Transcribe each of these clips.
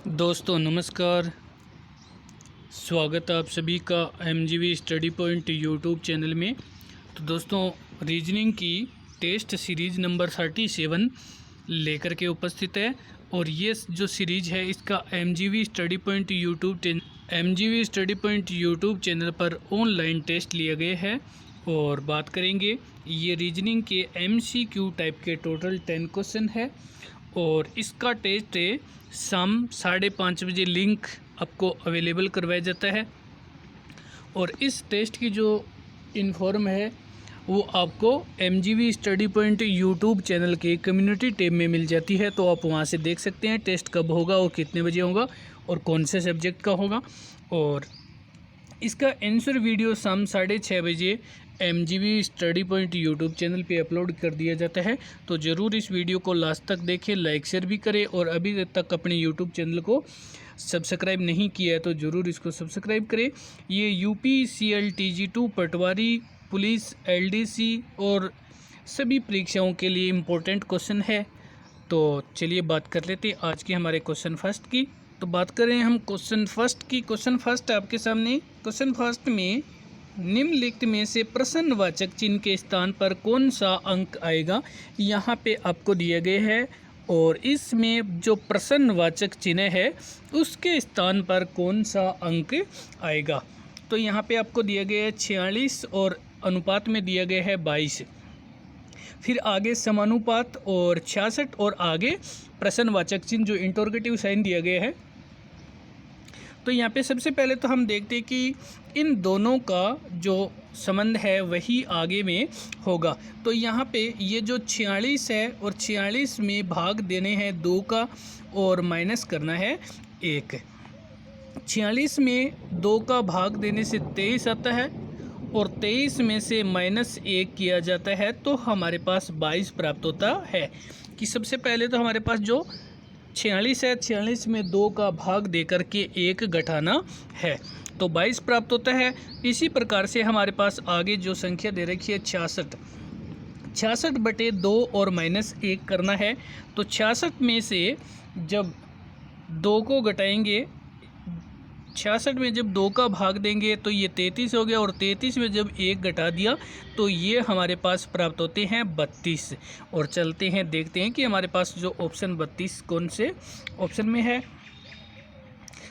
दोस्तों नमस्कार। स्वागत है आप सभी का MGV study point YouTube channel में। तो दोस्तों रीजनिंग की टेस्ट सीरीज़ नंबर 37 लेकर के उपस्थित है और ये जो सीरीज़ है इसका MGV study point YouTube channel पर ऑनलाइन टेस्ट लिए गए हैं और बात करेंगे। ये रीजनिंग के MCQ टाइप के टोटल 10 क्वेश्चन है और इसका टेस्ट शाम 5:30 बजे लिंक आपको अवेलेबल करवाया जाता है और इस टेस्ट की जो इन्फॉर्म है वो आपको MGV study point YouTube channel के कम्युनिटी टैब में मिल जाती है। तो आप वहां से देख सकते हैं टेस्ट कब होगा और कितने बजे होगा और कौन से सब्जेक्ट का होगा। और इसका आंसर वीडियो शाम 6:30 बजे MGV study point YouTube channel पे अपलोड कर दिया जाता है। तो ज़रूर इस वीडियो को लास्ट तक देखें, लाइक शेयर भी करें और अभी तक अपने यूट्यूब चैनल को सब्सक्राइब नहीं किया है तो ज़रूर इसको सब्सक्राइब करें। ये UP CLTG2 पटवारी पुलिस LDC और सभी परीक्षाओं के लिए इम्पोर्टेंट क्वेश्चन है। तो चलिए बात कर लेते हैं आज के हमारे क्वेश्चन फर्स्ट की। तो बात करें हम क्वेश्चन फर्स्ट की। क्वेश्चन फर्स्ट आपके सामने। क्वेश्चन फर्स्ट में निम्नलिखित में से प्रश्नवाचक चिन्ह के स्थान पर कौन सा अंक आएगा, यहाँ पे आपको दिए गए हैं और इसमें जो प्रश्नवाचक चिन्ह है उसके स्थान पर कौन सा अंक आएगा। तो यहाँ पे आपको दिए गए हैं 46 और अनुपात में दिया गया है 22, फिर आगे समानुपात और 66 और आगे प्रश्नवाचक चिन्ह जो इंटरोगेटिव साइन दिया गया है। तो यहाँ पे सबसे पहले तो हम देखते हैं कि इन दोनों का जो संबंध है वही आगे में होगा। तो यहाँ पे ये जो 46 है और 46 में भाग देने हैं 2 का और माइनस करना है 1। 46 में 2 का भाग देने से 23 आता है और 23 में से -1 किया जाता है तो हमारे पास 22 प्राप्त होता है। कि सबसे पहले तो हमारे पास जो 46 है, 46 में 2 का भाग दे करके 1 घटाना है तो 22 प्राप्त होता है। इसी प्रकार से हमारे पास आगे जो संख्या दे रखी है 66/2 और -1 करना है। तो 66 में से जब 2 को घटाएंगे, 66 में जब 2 का भाग देंगे तो ये 33 हो गया और 33 में जब 1 घटा दिया तो ये हमारे पास प्राप्त होते हैं 32। और चलते हैं देखते हैं कि हमारे पास जो ऑप्शन 32 कौन से ऑप्शन में है।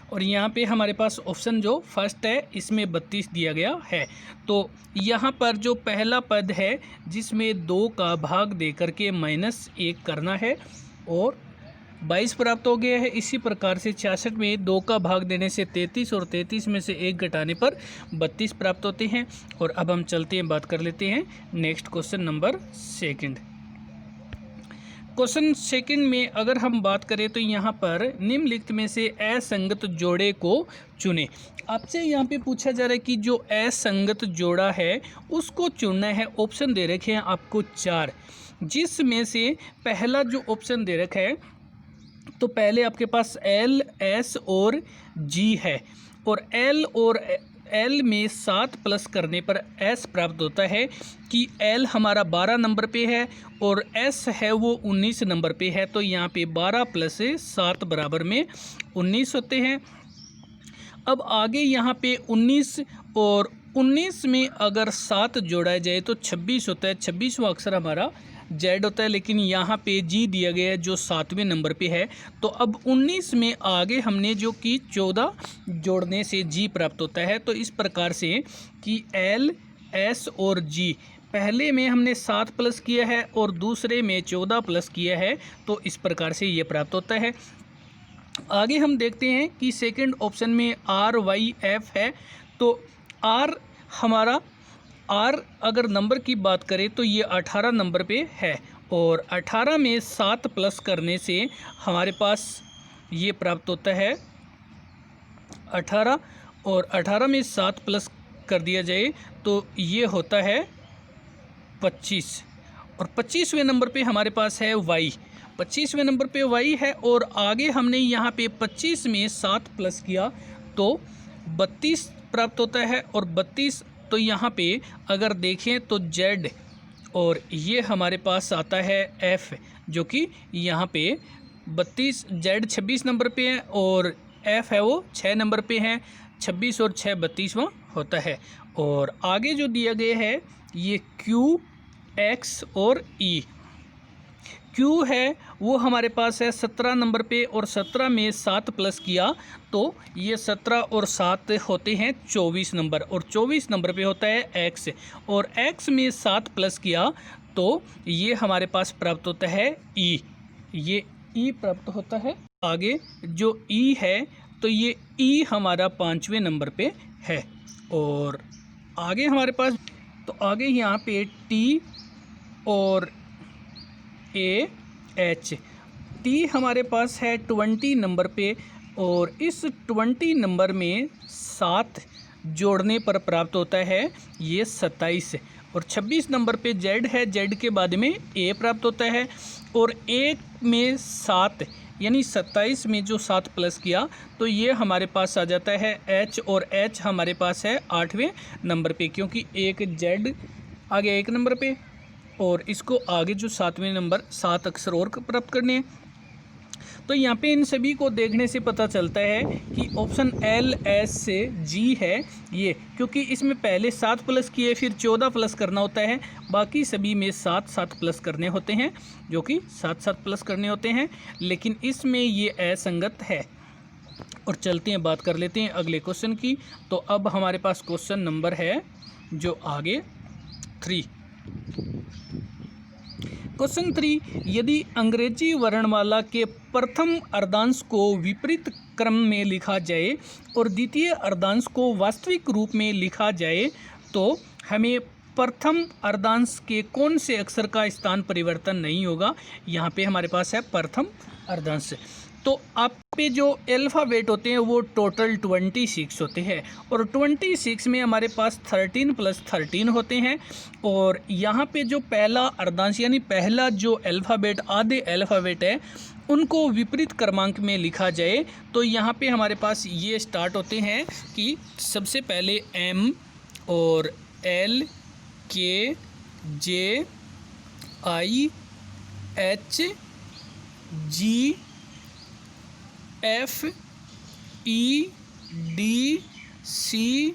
और यहाँ पे हमारे पास ऑप्शन जो फर्स्ट है इसमें 32 दिया गया है। तो यहाँ पर जो पहला पद है जिसमें 2 का भाग दे करके -1 करना है और 22 प्राप्त हो गया है। इसी प्रकार से 66 में 2 का भाग देने से 33 और 33 में से 1 घटाने पर 32 प्राप्त होते हैं। और अब हम चलते हैं, बात कर लेते हैं next question number second. Question second में अगर हम बात करें तो यहाँ पर निम्नलिखित में से असंगत जोड़े को चुने। आपसे यहाँ पे पूछा जा रहा है कि जो असंगत जोड़ा है उसको चुनना है। ऑप्शन दे रखे हैं आपको 4, जिसमें से पहला जो ऑप्शन दे रखा है तो पहले आपके पास L, S और G है और L और L में 7 प्लस करने पर S प्राप्त होता है कि L हमारा 12 नंबर पे है और S है वो 19 नंबर पे है। तो यहाँ पे 12 + 7 बराबर में 19 होते हैं। अब आगे यहाँ पे 19 और 19 में अगर 7 जोड़ा जाए तो 26 होता है। 26वां अक्षर हमारा Z होता है, लेकिन यहाँ पे G दिया गया है जो 7वें नंबर पे है। तो अब 19 में आगे हमने जो कि 14 जोड़ने से G प्राप्त होता है। तो इस प्रकार से कि L, S और G पहले में हमने 7 प्लस किया है और दूसरे में 14 प्लस किया है तो इस प्रकार से ये प्राप्त होता है। आगे हम देखते हैं कि सेकंड ऑप्शन में RYF है। तो R हमारा अगर नंबर की बात करें तो ये 18 नंबर पे है और 18 में 7 प्लस करने से हमारे पास ये प्राप्त होता है 18 और 18 में 7 प्लस कर दिया जाए तो ये होता है 25 और 25वें नंबर पे हमारे पास है Y। 25वें नंबर पे Y है और आगे हमने यहाँ पे 25 में 7 प्लस किया तो 32 प्राप्त होता है और 32 तो यहाँ पे अगर देखें तो Z और ये हमारे पास आता है F जो कि यहाँ पे 32, जेड 26 नंबर पे है और एफ है वो 6 नंबर पे है। 26 और 6 32वां होता है। और आगे जो दिया गया है ये क्यू, एक्स और ई। क्यू है वो हमारे पास है 17 नंबर पे और 17 में 7 प्लस किया तो ये 17 और 7 होते हैं 24 नंबर, और 24 नंबर पे होता है एक्स, और एक्स में 7 प्लस किया तो ये हमारे पास प्राप्त होता है ई। ये ई प्राप्त होता है। आगे जो ई है तो ये ई हमारा 5वें नंबर पे है। और आगे हमारे पास तो आगे यहाँ पे टी और ए एच। टी हमारे पास है 20 नंबर पे और इस 20 नंबर में 7 जोड़ने पर प्राप्त होता है ये 27। और 26 नंबर पे जेड है, जेड के बाद में ए प्राप्त होता है और ए में 7 यानी 27 में जो 7 प्लस किया तो ये हमारे पास आ जाता है एच, और एच हमारे पास है 8वें नंबर पे, क्योंकि एक जेड आ गया 1 नंबर पे और इसको आगे जो 7वें नंबर 7 अक्षर और प्राप्त करने हैं। तो यहाँ पे इन सभी को देखने से पता चलता है कि ऑप्शन एल, एस से जी है ये, क्योंकि इसमें पहले 7 प्लस किए फिर 14 प्लस करना होता है, बाकी सभी में 7 प्लस करने होते हैं, जो कि 7 प्लस करने होते हैं, लेकिन इसमें ये असंगत है। और चलते हैं बात कर लेते हैं अगले क्वेश्चन की। तो अब हमारे पास क्वेश्चन नंबर है जो आगे 3। क्वेश्चन 3, यदि अंग्रेजी वर्णमाला के प्रथम अर्धांश को विपरीत क्रम में लिखा जाए और द्वितीय अर्धांश को वास्तविक रूप में लिखा जाए तो हमें प्रथम अर्धांश के कौन से अक्षर का स्थान परिवर्तन नहीं होगा। यहाँ पे हमारे पास है प्रथम अर्धांश। तो आप पे जो अल्फ़ाबेट होते हैं वो टोटल 26 होते हैं और 26 में हमारे पास 13 + 13 होते हैं। और यहाँ पे जो पहला अर्धांश यानी पहला जो अल्फ़ाबेट आधे अल्फ़ाबेट है उनको विपरीत क्रमांक में लिखा जाए तो यहाँ पे हमारे पास ये स्टार्ट होते हैं कि सबसे पहले एम और एल, के, जे, आई, एच, जी, एफ, ई, डी, सी,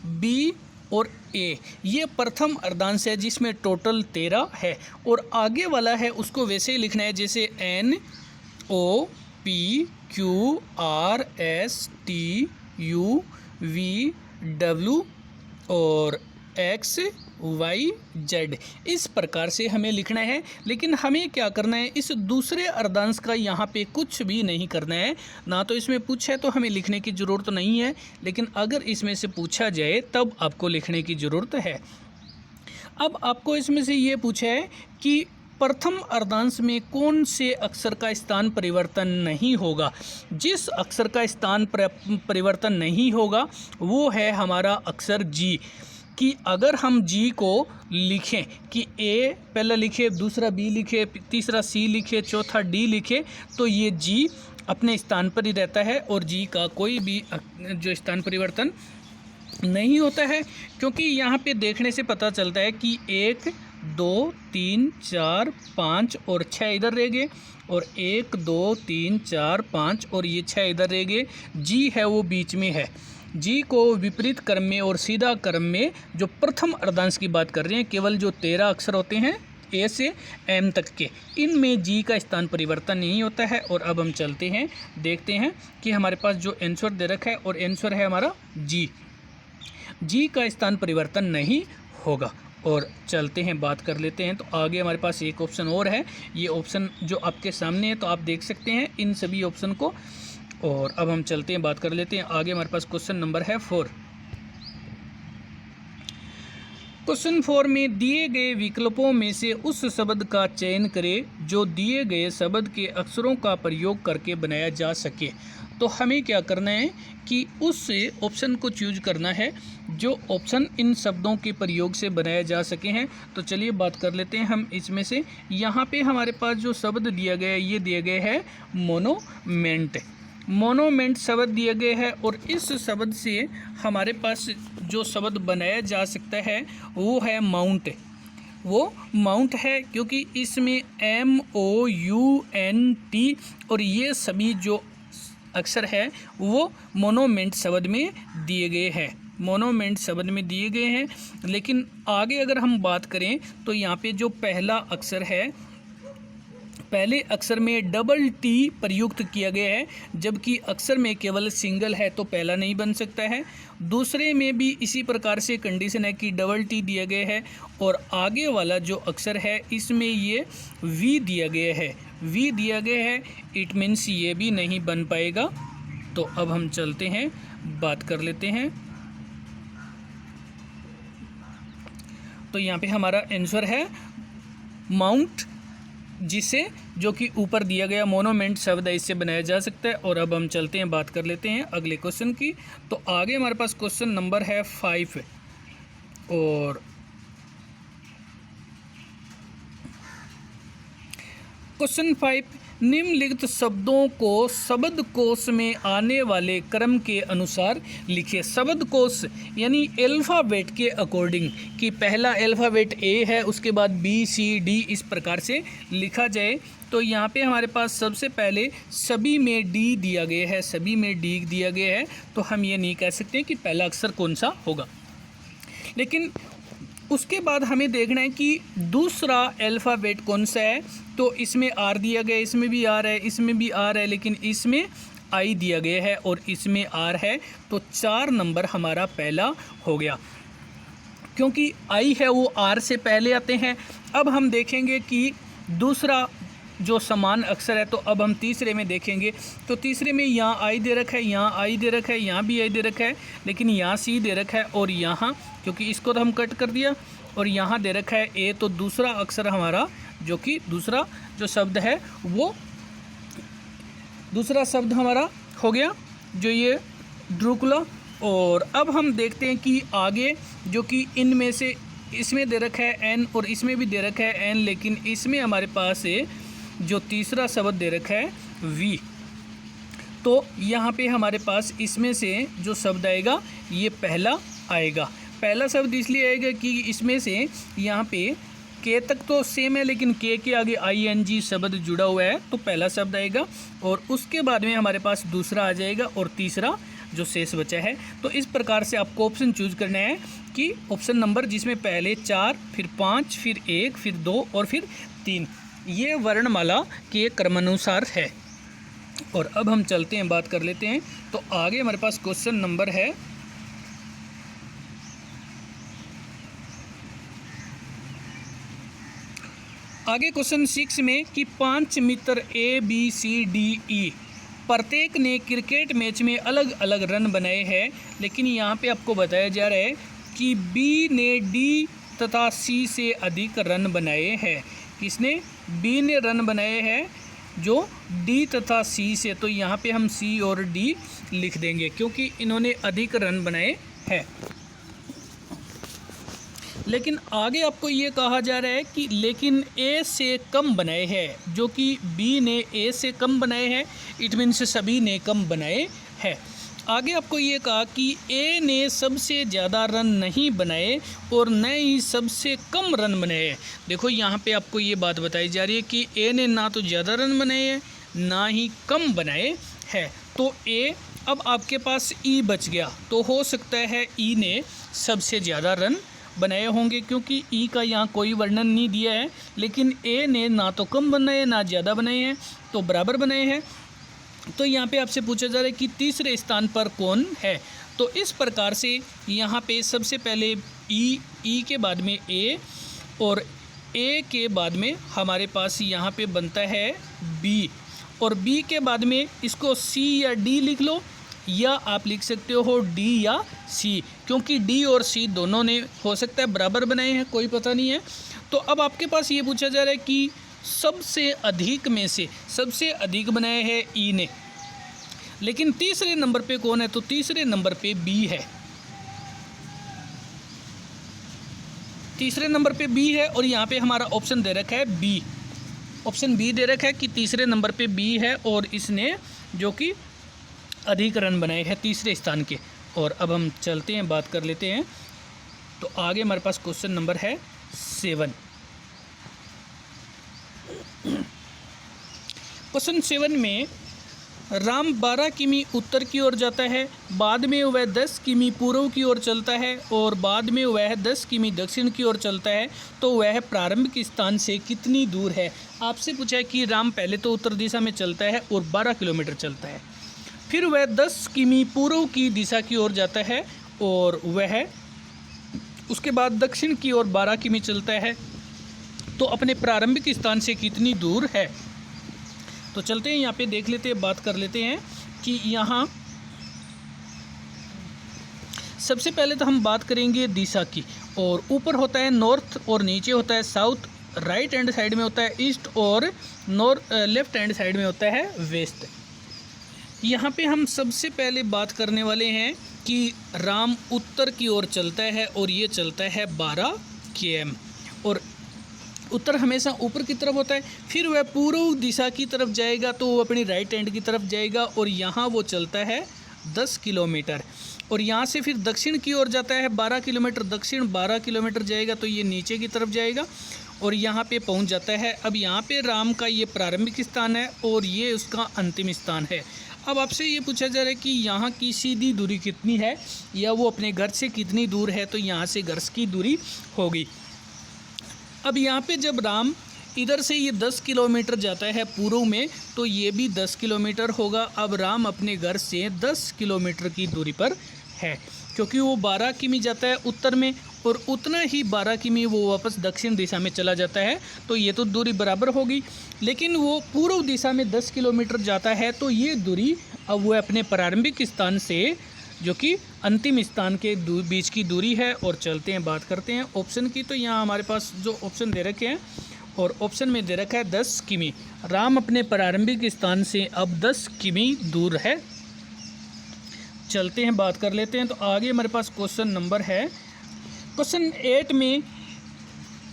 बी और ए। ये प्रथम अर्धांश है जिसमें टोटल 13 है। और आगे वाला है उसको वैसे ही लिखना है जैसे N, O, P, Q, R, S, T, U, V, W और एक्स, वाई, जेड। इस प्रकार से हमें लिखना है। लेकिन हमें क्या करना है, इस दूसरे अर्धांश का यहाँ पे कुछ भी नहीं करना है। ना तो इसमें पूछा है तो हमें लिखने की ज़रूरत नहीं है, लेकिन अगर इसमें से पूछा जाए तब आपको लिखने की ज़रूरत है। अब आपको इसमें से ये पूछा है कि प्रथम अर्धांश में कौन से अक्षर का स्थान परिवर्तन नहीं होगा। जिस अक्षर का स्थान परिवर्तन नहीं होगा वो है हमारा अक्षर जी। कि अगर हम जी को लिखें कि ए पहला लिखे, दूसरा बी लिखे, तीसरा सी लिखे, चौथा डी लिखे तो ये जी अपने स्थान पर ही रहता है और जी का कोई भी जो स्थान परिवर्तन नहीं होता है। क्योंकि यहाँ पे देखने से पता चलता है कि 1, 2, 3, 4, 5 और 6 इधर रह गए और 1, 2, 3, 4, 5 और ये 6 इधर रह गए। जी है वो बीच में है। जी को विपरीत क्रम में और सीधा क्रम में जो प्रथम अर्धांश की बात कर रहे हैं, केवल जो 13 अक्षर होते हैं ए से एम तक के, इनमें जी का स्थान परिवर्तन नहीं होता है। और अब हम चलते हैं देखते हैं कि हमारे पास जो आंसर दे रखा है और आंसर है हमारा जी। जी का स्थान परिवर्तन नहीं होगा। और चलते हैं बात कर लेते हैं। तो आगे हमारे पास एक ऑप्शन और है, ये ऑप्शन जो आपके सामने है तो आप देख सकते हैं इन सभी ऑप्शन को। और अब हम चलते हैं बात कर लेते हैं आगे। हमारे पास क्वेश्चन नंबर है 4। क्वेश्चन 4 में दिए गए विकल्पों में से उस शब्द का चयन करें जो दिए गए शब्द के अक्षरों का प्रयोग करके बनाया जा सके। तो हमें क्या करना है कि उस ऑप्शन को चूज करना है जो ऑप्शन इन शब्दों के प्रयोग से बनाया जा सके हैं। तो चलिए बात कर लेते हैं हम इसमें से। यहाँ पे हमारे पास जो शब्द दिया गया है ये दिया गया है मोनोमेंट। मोनोमेंट शब्द दिए गए हैं और इस शब्द से हमारे पास जो शब्द बनाया जा सकता है वो है माउंट। वो माउंट है, क्योंकि इसमें MOUNT और ये सभी जो अक्षर है वो मोनोमेंट शब्द में दिए गए हैं, मोनोमेंट शब्द में दिए गए हैं। लेकिन आगे अगर हम बात करें तो यहाँ पे जो पहला अक्षर है, पहले अक्षर में डबल टी प्रयुक्त किया गया है, जबकि अक्षर में केवल सिंगल है तो पहला नहीं बन सकता है। दूसरे में भी इसी प्रकार से कंडीशन है कि डबल टी दिया गया है, और आगे वाला जो अक्षर है इसमें ये वी दिया गया है, वी दिया गया है, इट मीन्स ये भी नहीं बन पाएगा। तो अब हम चलते हैं, बात कर लेते हैं। तो यहाँ पे हमारा आंसर है माउंट, जिसे जो कि ऊपर दिया गया मोनोमेंट शब्द है इससे बनाया जा सकता है। और अब हम चलते हैं, बात कर लेते हैं अगले क्वेश्चन की। तो आगे हमारे पास क्वेश्चन नंबर है 5, और क्वेश्चन 5, निम्नलिखित शब्दों को शब्दकोश में आने वाले क्रम के अनुसार लिखिए। शब्दकोश यानी अल्फ़ाबेट के अकॉर्डिंग, कि पहला अल्फ़ाबेट ए है, उसके बाद बी सी डी, इस प्रकार से लिखा जाए। तो यहाँ पे हमारे पास सबसे पहले सभी में डी दिया गया है, सभी में डी दिया गया है, तो हम ये नहीं कह सकते कि पहला अक्षर कौन सा होगा। लेकिन उसके बाद हमें देखना है कि दूसरा अल्फ़ाबेट कौन सा है। तो इसमें आर दिया गया है, इसमें भी आर है, इसमें भी आर है, लेकिन इसमें आई दिया गया है और इसमें आर है। तो 4 नंबर हमारा पहला हो गया, क्योंकि आई है वो आर से पहले आते हैं। अब हम देखेंगे कि दूसरा जो समान अक्षर है, तो अब हम तीसरे में देखेंगे। तो तीसरे में यहाँ आई दे रखा है, यहाँ आई दे रखा है, यहाँ भी आई दे रखा है, लेकिन यहाँ सी दे रखा है, और यहाँ क्योंकि इसको तो हम कट कर दिया, और यहाँ दे रखा है ए। तो दूसरा अक्षर हमारा, जो कि दूसरा जो शब्द है वो दूसरा शब्द हमारा हो गया, जो ये ड्रूकुला। और अब हम देखते हैं कि आगे जो कि इनमें से इसमें दे रखा है एन और इसमें भी दे रखा है एन, लेकिन इसमें हमारे पास जो तीसरा शब्द दे रखा है वी। तो यहाँ पे हमारे पास इसमें से जो शब्द आएगा ये पहला आएगा। पहला शब्द इसलिए आएगा कि इसमें से यहाँ पे के तक तो सेम है, लेकिन के आगे ING शब्द जुड़ा हुआ है, तो पहला शब्द आएगा। और उसके बाद में हमारे पास दूसरा आ जाएगा, और तीसरा जो शेष बचा है। तो इस प्रकार से आपको ऑप्शन चूज करना है कि ऑप्शन नंबर जिसमें पहले 4, फिर 5, फिर 1, फिर 2 और फिर 3, ये वर्णमाला के क्रमानुसार है। और अब हम चलते हैं, बात कर लेते हैं। तो आगे हमारे पास क्वेश्चन नंबर है आगे क्वेश्चन 6 में कि 5 मित्र ABCDE प्रत्येक ने क्रिकेट मैच में अलग अलग रन बनाए हैं, लेकिन यहाँ पे आपको बताया जा रहा है कि B ने D तथा C से अधिक रन बनाए हैं। किसने? B ने रन बनाए हैं जो D तथा C से। तो यहाँ पे हम C और D लिख देंगे, क्योंकि इन्होंने अधिक रन बनाए हैं। लेकिन आगे आपको ये कहा जा रहा है कि लेकिन A से कम बनाए हैं, जो कि B ने A से कम बनाए हैं, इट मीन्स सभी ने कम बनाए हैं। आगे आपको ये कहा कि A ने सबसे ज़्यादा रन नहीं बनाए और न ही सबसे कम रन बनाए हैं। देखो यहाँ पे आपको ये बात बताई जा रही है कि A ने ना तो ज़्यादा रन बनाए हैं ना ही कम बनाए हैं। तो A, अब आपके पास E बच गया, तो हो सकता है E ने सबसे ज़्यादा रन बनाए होंगे, क्योंकि ई का यहाँ कोई वर्णन नहीं दिया है। लेकिन ए ने ना तो कम बनाए ना ज़्यादा बनाए हैं, तो बराबर बनाए हैं। तो यहाँ पे आपसे पूछा जा रहा है कि तीसरे स्थान पर कौन है। तो इस प्रकार से यहाँ पे सबसे पहले ई के बाद में ए, और ए के बाद में हमारे पास यहाँ पे बनता है बी, और बी के बाद में इसको सी या डी लिख लो, या आप लिख सकते हो डी या सी, क्योंकि डी और सी दोनों ने हो सकता है बराबर बनाए हैं, कोई पता नहीं है। तो अब आपके पास ये पूछा जा रहा है कि सबसे अधिक में से सबसे अधिक बनाए हैं ई ने, लेकिन तीसरे नंबर पे कौन है? तो तीसरे नंबर पे बी है, तीसरे नंबर पे बी है। और यहाँ पे हमारा ऑप्शन दे रखा है बी, ऑप्शन बी दे रखा है कि तीसरे नंबर पे बी है, और इसने जो कि अधिक रन बनाए हैं तीसरे स्थान के। और अब हम चलते हैं, बात कर लेते हैं। तो आगे हमारे पास क्वेश्चन नंबर है 7। क्वेश्चन 7 में राम 12 किमी उत्तर की ओर जाता है, बाद में वह 10 किमी पूर्व की ओर चलता है और बाद में वह 10 किमी दक्षिण की ओर चलता है, तो वह प्रारंभिक स्थान से कितनी दूर है। आपसे पूछा है कि राम पहले तो उत्तर दिशा में चलता है और 12 किलोमीटर चलता है, फिर वह 10 किमी पूर्व की दिशा की ओर जाता है और वह उसके बाद दक्षिण की ओर 12 किमी चलता है, तो अपने प्रारंभिक स्थान से कितनी दूर है। तो चलते हैं यहाँ पे देख लेते हैं, बात कर लेते हैं कि यहाँ सबसे पहले तो हम बात करेंगे दिशा की, और ऊपर होता है नॉर्थ और नीचे होता है साउथ, राइट हैंड साइड में होता है ईस्ट और लेफ्ट हैंड साइड में होता है वेस्ट। यहाँ पे हम सबसे पहले बात करने वाले हैं कि राम उत्तर की ओर चलता है और ये चलता है 12 km, और उत्तर हमेशा ऊपर की तरफ होता है। फिर वह पूर्व दिशा की तरफ जाएगा तो वो अपनी राइट हैंड की तरफ जाएगा और यहाँ वो चलता है 10 किलोमीटर, और यहाँ से फिर दक्षिण की ओर जाता है 12 किलोमीटर, दक्षिण 12 किलोमीटर जाएगा तो ये नीचे की तरफ जाएगा और यहाँ पे पहुँच जाता है। अब यहाँ पे राम का ये प्रारंभिक स्थान है और ये उसका अंतिम स्थान है। अब आपसे ये पूछा जा रहा है कि यहाँ की सीधी दूरी कितनी है या वो अपने घर से कितनी दूर है, तो यहाँ से घर की दूरी होगी। अब यहाँ पे जब राम इधर से ये 10 किलोमीटर जाता है पूर्व में, तो ये भी 10 किलोमीटर होगा। अब राम अपने घर से 10 किलोमीटर की दूरी पर है, क्योंकि वो 12 किमी जाता है उत्तर में और उतना ही 12 किमी वो वापस दक्षिण दिशा में चला जाता है, तो ये तो दूरी बराबर होगी। लेकिन वो पूर्व दिशा में 10 किलोमीटर जाता है, तो ये दूरी अब वो अपने प्रारंभिक स्थान से, जो कि अंतिम स्थान के बीच की दूरी है। और चलते हैं बात करते हैं ऑप्शन की। तो यहाँ हमारे पास जो ऑप्शन दे रखे हैं, और ऑप्शन में दे रखा है 10 किमी। राम अपने प्रारंभिक स्थान से अब 10 किमी दूर है। चलते हैं बात कर लेते हैं। तो आगे हमारे पास क्वेश्चन नंबर है, क्वेश्चन 8 में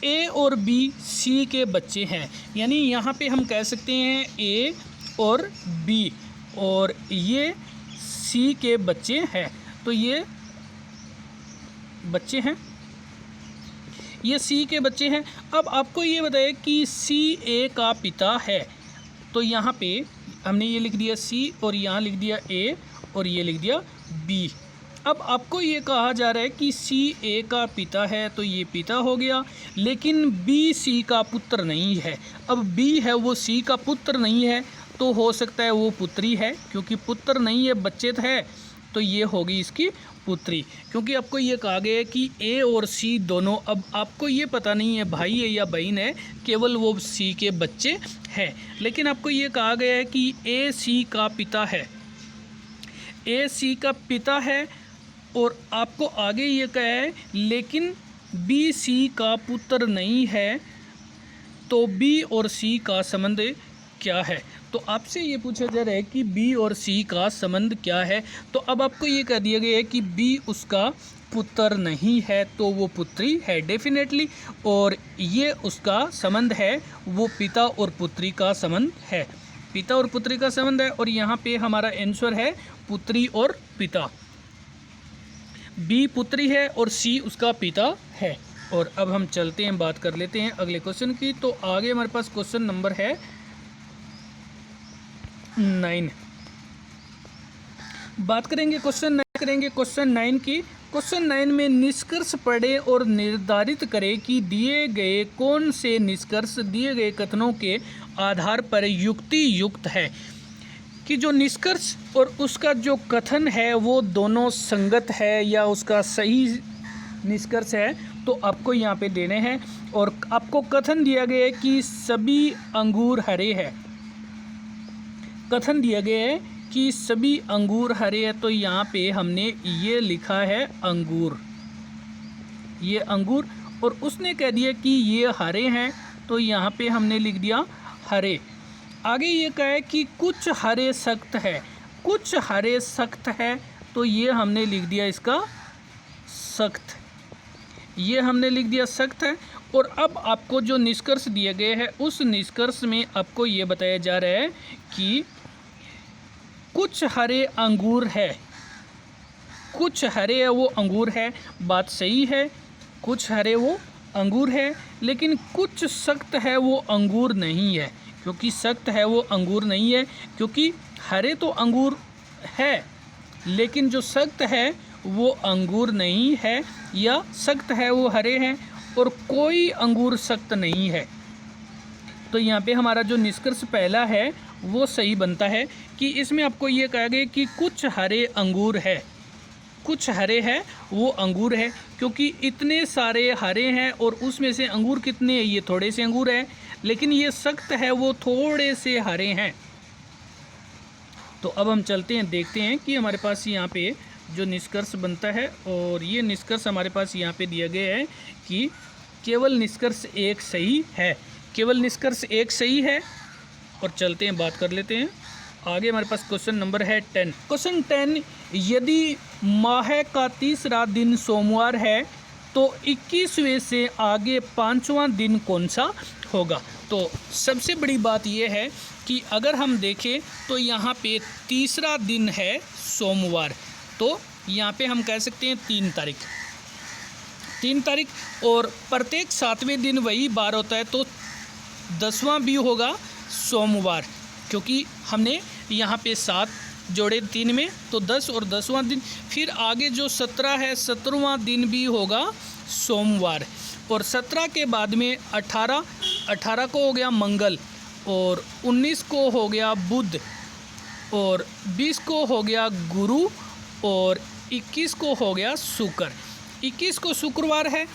ए और बी सी के बच्चे हैं, यानी यहाँ पे हम कह सकते हैं ए और बी और ये सी के बच्चे हैं। तो ये बच्चे हैं, ये सी के बच्चे हैं। अब आपको ये बताइए कि सी ए का पिता है, तो यहाँ पे हमने ये लिख दिया सी और यहाँ लिख दिया ए और ये लिख दिया बी। अब आपको ये कहा जा रहा है कि सी ए का पिता है, तो ये पिता हो गया, लेकिन बी सी का पुत्र नहीं है। अब बी है वो सी का पुत्र नहीं है, तो हो सकता है वो पुत्री है, क्योंकि पुत्र नहीं है बच्चे है, तो ये होगी इसकी पुत्री। क्योंकि आपको ये कहा गया है कि ए और सी दोनों, अब आपको ये पता नहीं है भाई है या बहन है, केवल वो सी के बच्चे हैं। लेकिन आपको ये कहा गया है कि ए सी का पिता है, ए सी का पिता है, और आपको आगे ये कहा है लेकिन बी सी का पुत्र नहीं है, तो बी और सी का संबंध क्या है। तो आपसे ये पूछा जा रहा है कि बी और सी का संबंध क्या है। तो अब आपको ये कह दिया गया है कि बी उसका पुत्र नहीं है, तो वो पुत्री है डेफिनेटली, और ये उसका संबंध है वो पिता और पुत्री का संबंध है, पिता और पुत्री का संबंध है। और यहाँ पे हमारा आंसर है पुत्री और पिता, बी पुत्री है और सी उसका पिता है। और अब हम चलते हैं, बात कर लेते हैं अगले क्वेश्चन की। तो आगे हमारे पास क्वेश्चन नंबर है 9। बात करेंगे क्वेश्चन 9 की। क्वेश्चन 9 में निष्कर्ष पढ़े और निर्धारित करें कि दिए गए कौन से निष्कर्ष दिए गए कथनों के आधार पर युक्ति युक्त है, कि जो निष्कर्ष और उसका जो कथन है वो दोनों संगत है या उसका सही निष्कर्ष है। तो आपको यहाँ पे देने हैं, और आपको कथन दिया गया है कि सभी अंगूर हरे हैं, कथन दिया गया है कि सभी अंगूर हरे हैं, तो यहाँ पे हमने ये लिखा है अंगूर, ये अंगूर, और उसने कह दिया कि ये हरे हैं, तो यहाँ पे हमने लिख दिया हरे। आगे ये कहा है कि कुछ हरे सख्त है, कुछ हरे सख्त है, तो ये हमने लिख दिया इसका सख्त, ये हमने लिख दिया सख्त है। और अब आपको जो निष्कर्ष दिए गए हैं उस निष्कर्ष में आपको ये बताया जा रहा है कि कुछ हरे अंगूर है, कुछ हरे वो अंगूर है, बात सही है, कुछ हरे वो अंगूर है, लेकिन कुछ सख्त है वो अंगूर नहीं है। क्योंकि सख्त है वो अंगूर नहीं है, क्योंकि हरे तो अंगूर है लेकिन जो सख्त है वो अंगूर नहीं है, या सख्त है वो हरे हैं और कोई अंगूर सख्त नहीं है। तो यहाँ पे हमारा जो निष्कर्ष पहला है वो सही बनता है कि इसमें आपको ये कहा गया कि कुछ हरे अंगूर है, कुछ हरे है वो अंगूर है, क्योंकि इतने सारे हरे हैं और उसमें से अंगूर कितने हैं, ये थोड़े से अंगूर हैं, लेकिन ये सख्त है वो थोड़े से हरे हैं। तो अब हम चलते हैं, देखते हैं कि हमारे पास यहाँ पे जो निष्कर्ष बनता है, और ये निष्कर्ष हमारे पास यहाँ पे दिया गया है कि केवल निष्कर्ष एक सही है, केवल निष्कर्ष एक सही है। और चलते हैं, बात कर लेते हैं आगे। हमारे पास क्वेश्चन नंबर है 10। क्वेश्चन 10, यदि माह का तीसरा दिन सोमवार है तो 21वें से आगे 5वां दिन कौन सा होगा। तो सबसे बड़ी बात यह है कि अगर हम देखें तो यहाँ पे तीसरा दिन है सोमवार, तो यहाँ पे हम कह सकते हैं 3 तारीख, और प्रत्येक 7वें दिन वही बार होता है, तो 10वां भी होगा सोमवार, क्योंकि हमने यहाँ पे 7 जोड़े 3 में, तो 10 और 10वां दिन। फिर आगे जो 17 है, 17वां दिन भी होगा सोमवार, और 17 के बाद में 18 को हो गया मंगल, और 19 को हो गया बुध, और 20 को हो गया गुरु, और 21 को हो गया शुक्र। 21 को शुक्रवार है।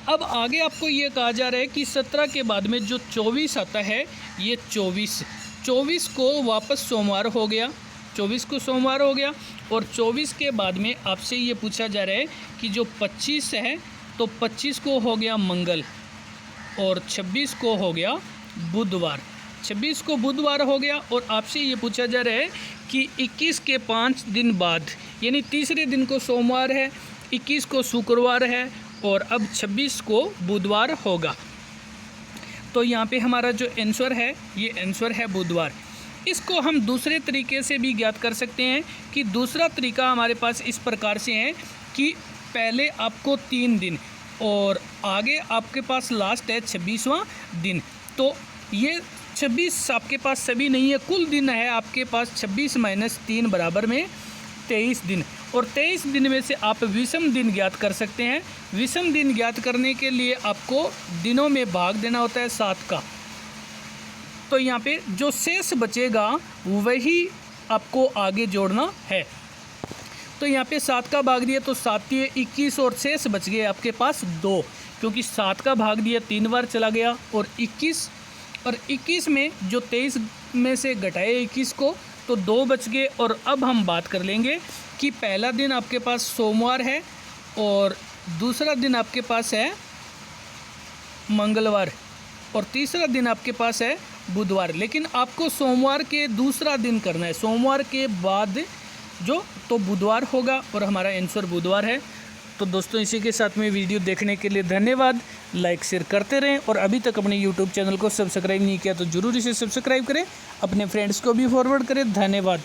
अब आगे आपको ये कहा जा रहा है कि 17 के बाद में जो 24 आता है, ये 24 को वापस सोमवार हो गया, 24 को सोमवार हो गया। और 24 के बाद में आपसे ये पूछा जा रहा है कि जो 25 है, तो 25 को हो गया मंगल, और 26 को हो गया बुधवार, 26 को बुधवार हो गया। और आपसे ये पूछा जा रहा है कि 21 के 5 दिन बाद, यानी तीसरे दिन को सोमवार है, 21 को शुक्रवार है, और अब 26 को बुधवार होगा। तो यहाँ पे हमारा जो आंसर है, ये आंसर है बुधवार। इसको हम दूसरे तरीके से भी ज्ञात कर सकते हैं कि दूसरा तरीका हमारे पास इस प्रकार से है कि पहले आपको 3 दिन और आगे आपके पास लास्ट है 26वां दिन। तो ये 26 आपके पास सभी नहीं है, कुल दिन है आपके पास 26 - 3 बराबर में 23 दिन, और 23 दिन में से आप विषम दिन ज्ञात कर सकते हैं। विषम दिन ज्ञात करने के लिए आपको दिनों में भाग देना होता है 7 का। तो यहाँ पे जो शेष बचेगा वही आपको आगे जोड़ना है। तो यहाँ पे 7 का भाग दिया तो 7 × 21, और शेष बच गए आपके पास 2, क्योंकि 7 का भाग दिया 3 बार चला गया, और 21 में जो 23 में से घटाए 21 को, तो 2 बच गए। और अब हम बात कर लेंगे कि पहला दिन आपके पास सोमवार है और दूसरा दिन आपके पास है मंगलवार, और तीसरा दिन आपके पास है बुधवार। लेकिन आपको सोमवार के दूसरा दिन करना है, सोमवार के बाद जो तो बुधवार होगा, और हमारा आंसर बुधवार है। तो दोस्तों, इसी के साथ में वीडियो देखने के लिए धन्यवाद। लाइक शेयर करते रहें, और अभी तक अपने यूट्यूब चैनल को सब्सक्राइब नहीं किया तो ज़रूर इसे सब्सक्राइब करें, अपने फ्रेंड्स को भी फॉरवर्ड करें। धन्यवाद।